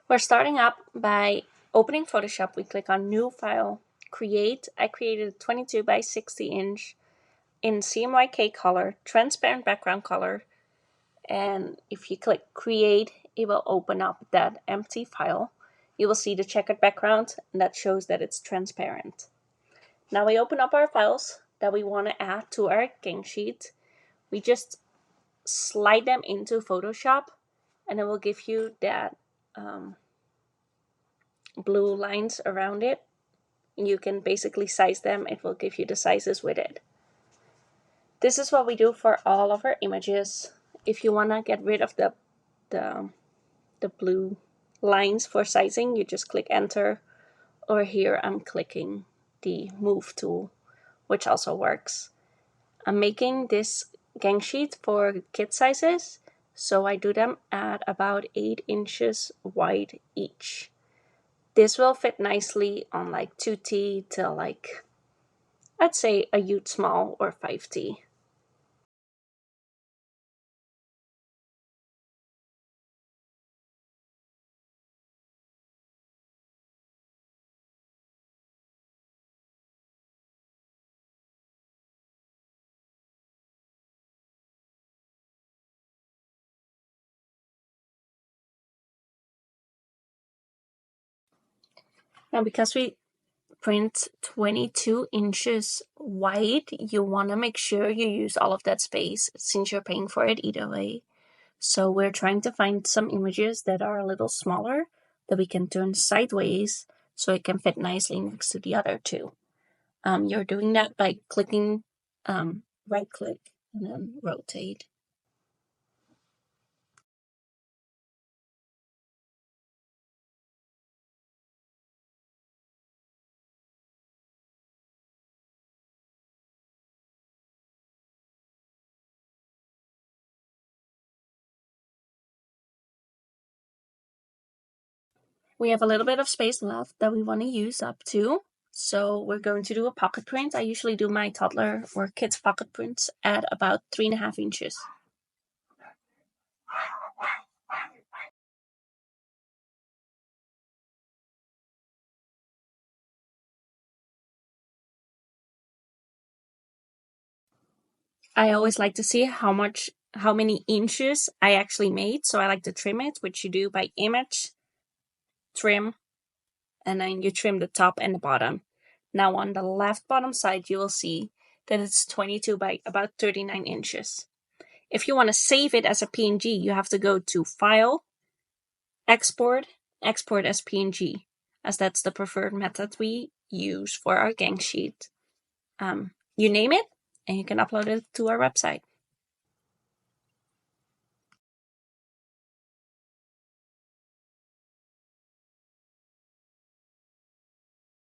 We're starting up by opening Photoshop. We click on New File, Create. I created a 22 by 60 inch in CMYK color, transparent background color. And if you click Create, it will open up that empty file. You will see the checkered background, and that shows that it's transparent. Now we open up our files that we want to add to our gang sheet. We just slide them into Photoshop, and it will give you that blue lines around it. You can basically size them. It will give you the sizes with it. This is what we do for all of our images. If you want to get rid of the blue lines for sizing, you just click enter, or here I'm clicking the move tool, which also works. I'm making this gang sheet for kit sizes, so I do them at about 8 inches wide each. This will fit nicely on like 2T till like, I'd say a Ute small or 5T. Now, because we print 22 inches wide, you want to make sure you use all of that space since you're paying for it either way. So we're trying to find some images that are a little smaller that we can turn sideways so it can fit nicely next to the other two. You're doing that by clicking right click and then rotate. We have a little bit of space left that we want to use up to. So we're going to do a pocket print. I usually do my toddler or kids pocket prints at about 3.5 inches. I always like to see how many inches I actually made. So I like to trim it, which you do by image, trim, and then you trim the top and the bottom. Now on the left bottom side, you will see that it's 22 by about 39 inches. If you want to save it as a PNG, you have to go to File, Export, Export as PNG, as that's the preferred method we use for our gang sheet. You name it, and you can upload it to our website.